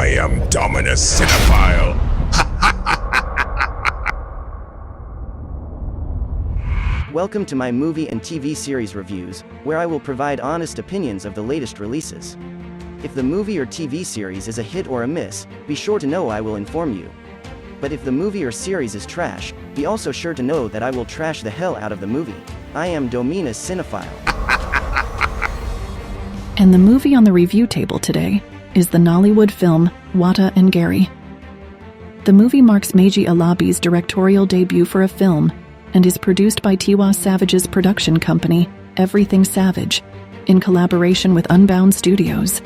I am Dominus Cinephile. Welcome to my movie and TV series reviews, where I will provide honest opinions of the latest releases. If the movie or TV series is a hit or a miss, be sure to know I will inform you. But if the movie or series is trash, be also sure to know that I will trash the hell out of the movie. I am Dominus Cinephile. And the movie on the review table today is the Nollywood film Wata and Garri. The movie marks Meji Alabi's directorial debut for a film and is produced by Tiwa Savage's production company, Everything Savage, in collaboration with Unbound Studios.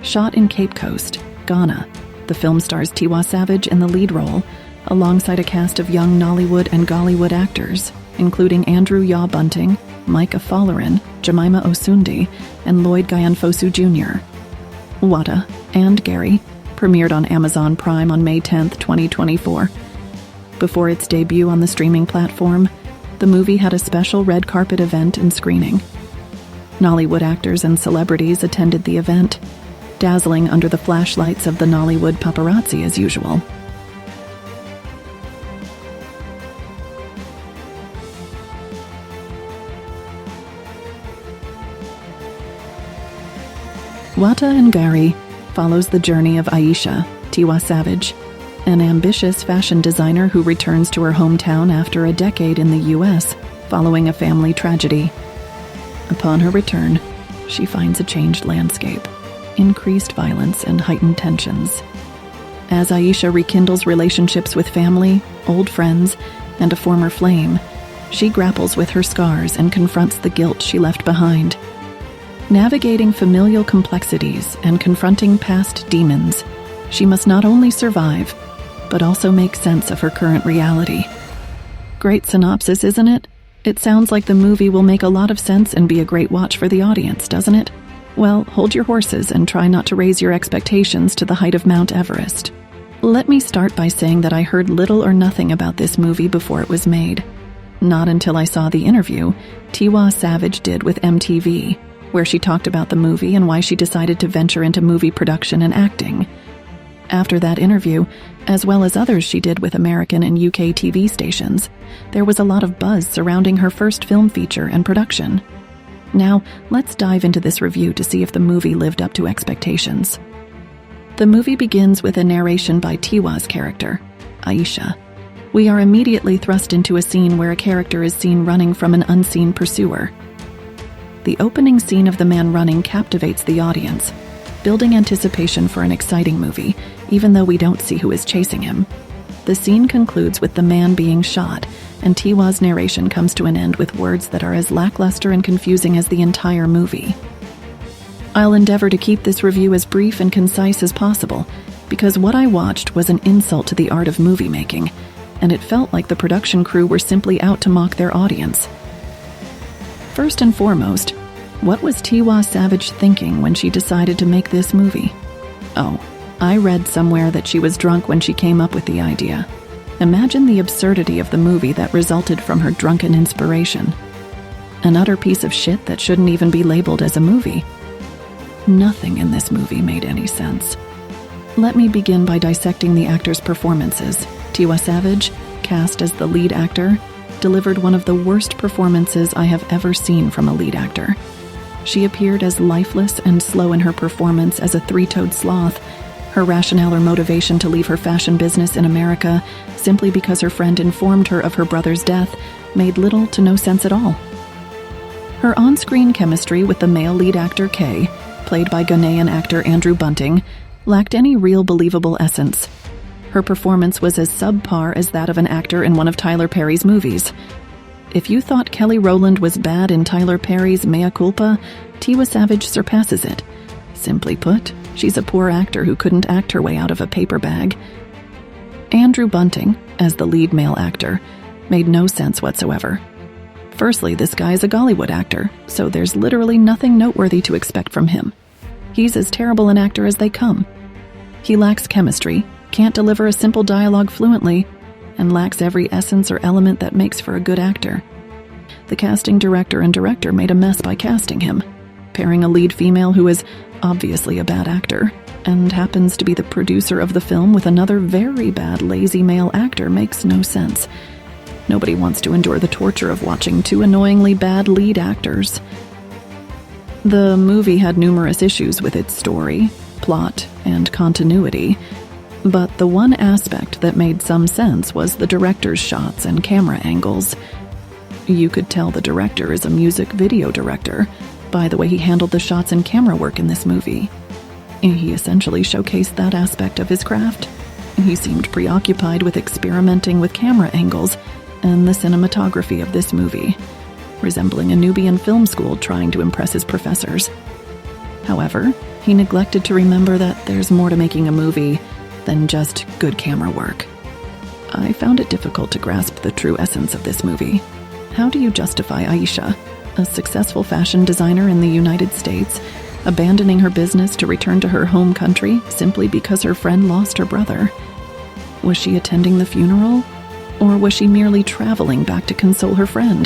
Shot in Cape Coast, Ghana, the film stars Tiwa Savage in the lead role, alongside a cast of young Nollywood and Ghollywood actors, including Andrew Yaw Bunting, Mike Afolarin, Jemima Osunde, and Lloyd Gyanfosu Junior. Wata and Garri premiered on Amazon Prime on May 10, 2024. Before its debut on the streaming platform, the movie had a special red carpet event and screening. Nollywood actors and celebrities attended the event, dazzling under the flashlights of the Nollywood paparazzi as usual. Wata and Garri follows the journey of Aisha, Tiwa Savage, an ambitious fashion designer who returns to her hometown after a decade in the US following a family tragedy. Upon her return, she finds a changed landscape, increased violence, and heightened tensions. As Aisha rekindles relationships with family, old friends, and a former flame, she grapples with her scars and confronts the guilt she left behind. Navigating familial complexities and confronting past demons, she must not only survive, but also make sense of her current reality. Great synopsis, isn't it? It sounds like the movie will make a lot of sense and be a great watch for the audience, doesn't it? Well, hold your horses and try not to raise your expectations to the height of Mount Everest. Let me start by saying that I heard little or nothing about this movie before it was made. Not until I saw the interview Tiwa Savage did with MTV, where she talked about the movie and why she decided to venture into movie production and acting. After that interview, as well as others she did with American and UK TV stations, there was a lot of buzz surrounding her first film feature and production. Now, let's dive into this review to see if the movie lived up to expectations. The movie begins with a narration by Tiwa's character, Aisha. We are immediately thrust into a scene where a character is seen running from an unseen pursuer. The opening scene of the man running captivates the audience, building anticipation for an exciting movie, even though we don't see who is chasing him. The scene concludes with the man being shot, and Tiwa's narration comes to an end with words that are as lackluster and confusing as the entire movie. I'll endeavor to keep this review as brief and concise as possible, because what I watched was an insult to the art of movie making, and it felt like the production crew were simply out to mock their audience. First and foremost, what was Tiwa Savage thinking when she decided to make this movie? Oh, I read somewhere that she was drunk when she came up with the idea. Imagine the absurdity of the movie that resulted from her drunken inspiration. An utter piece of shit that shouldn't even be labeled as a movie. Nothing in this movie made any sense. Let me begin by dissecting the actors' performances. Tiwa Savage, cast as the lead actor, delivered one of the worst performances I have ever seen from a lead actor. She appeared as lifeless and slow in her performance as a three-toed sloth, her rationale or motivation to leave her fashion business in America simply because her friend informed her of her brother's death made little to no sense at all. Her on-screen chemistry with the male lead actor Kay, played by Ghanaian actor Andrew Bunting, lacked any real believable essence. Her performance was as subpar as that of an actor in one of Tyler Perry's movies. If you thought Kelly Rowland was bad in Tyler Perry's Mea Culpa, Tiwa Savage surpasses it. Simply put, she's a poor actor who couldn't act her way out of a paper bag. Andrew Bunting, as the lead male actor, made no sense whatsoever. Firstly, this guy is a Ghollywood actor, so there's literally nothing noteworthy to expect from him. He's as terrible an actor as they come. He lacks chemistry, can't deliver a simple dialogue fluently, and lacks every essence or element that makes for a good actor. The casting director and director made a mess by casting him, pairing a lead female who is obviously a bad actor and happens to be the producer of the film with another very bad lazy male actor makes no sense. Nobody wants to endure the torture of watching two annoyingly bad lead actors. The movie had numerous issues with its story, plot, and continuity, but the one aspect that made some sense was the director's shots and camera angles. You could tell the director is a music video director by the way he handled the shots and camera work in this movie. He essentially showcased that aspect of his craft. He seemed preoccupied with experimenting with camera angles and the cinematography of this movie, resembling a newbie in film school trying to impress his professors. However, he neglected to remember that there's more to making a movie than just good camera work. I found it difficult to grasp the true essence of this movie. How do you justify Aisha, a successful fashion designer in the United States, abandoning her business to return to her home country simply because her friend lost her brother? Was she attending the funeral? Or was she merely traveling back to console her friend?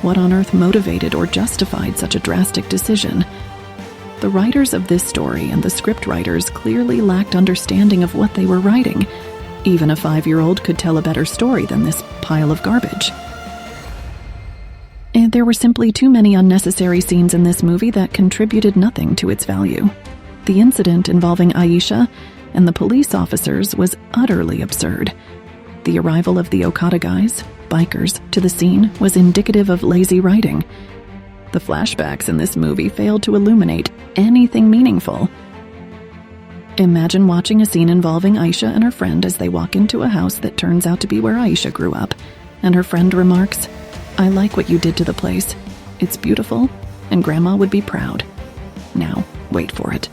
What on earth motivated or justified such a drastic decision? The writers of this story and the script writers clearly lacked understanding of what they were writing. Even a 5-year-old could tell a better story than this pile of garbage. And there were simply too many unnecessary scenes in this movie that contributed nothing to its value. The incident involving Aisha and the police officers was utterly absurd. The arrival of the Okada guys, bikers, to the scene was indicative of lazy writing. The flashbacks in this movie failed to illuminate anything meaningful. Imagine watching a scene involving Aisha and her friend as they walk into a house that turns out to be where Aisha grew up, and her friend remarks, "I like what you did to the place. It's beautiful, and Grandma would be proud." Now, wait for it.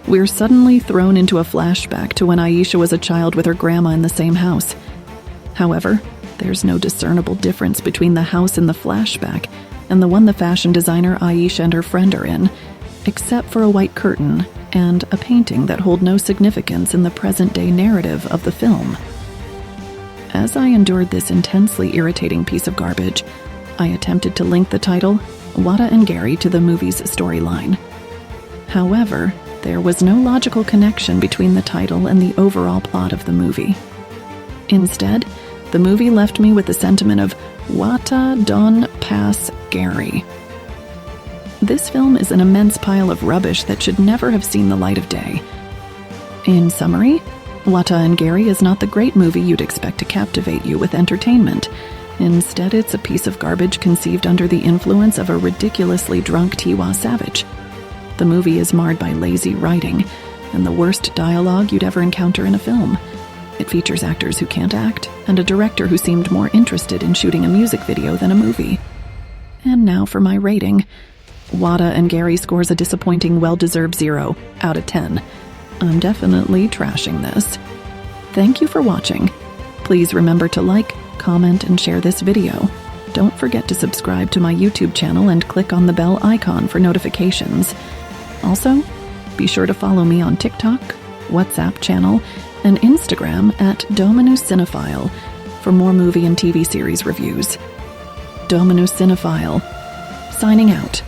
We're suddenly thrown into a flashback to when Aisha was a child with her grandma in the same house. However, there's no discernible difference between the house in the flashback and the one the fashion designer Aisha and her friend are in, except for a white curtain and a painting that hold no significance in the present-day narrative of the film. As I endured this intensely irritating piece of garbage, I attempted to link the title, Wada and Garri, to the movie's storyline. However, there was no logical connection between the title and the overall plot of the movie. Instead, the movie left me with the sentiment of Wata don pass Garri. This film is an immense pile of rubbish that should never have seen the light of day. In summary, Wata and Garri is not the great movie you'd expect to captivate you with entertainment. Instead, it's a piece of garbage conceived under the influence of a ridiculously drunk Tiwa Savage. The movie is marred by lazy writing and the worst dialogue you'd ever encounter in a film. It features actors who can't act and a director who seemed more interested in shooting a music video than a movie. And now for my rating. Wada and Garri scores a disappointing, well-deserved 0 out of 10. I'm definitely trashing this. Thank you for watching. Please remember to like, comment, and share this video. Don't forget to subscribe to my YouTube channel and click on the bell icon for notifications. Also, be sure to follow me on TikTok, WhatsApp channel, and Instagram at Dominus Cinephile for more movie and TV series reviews. Dominus Cinephile, signing out.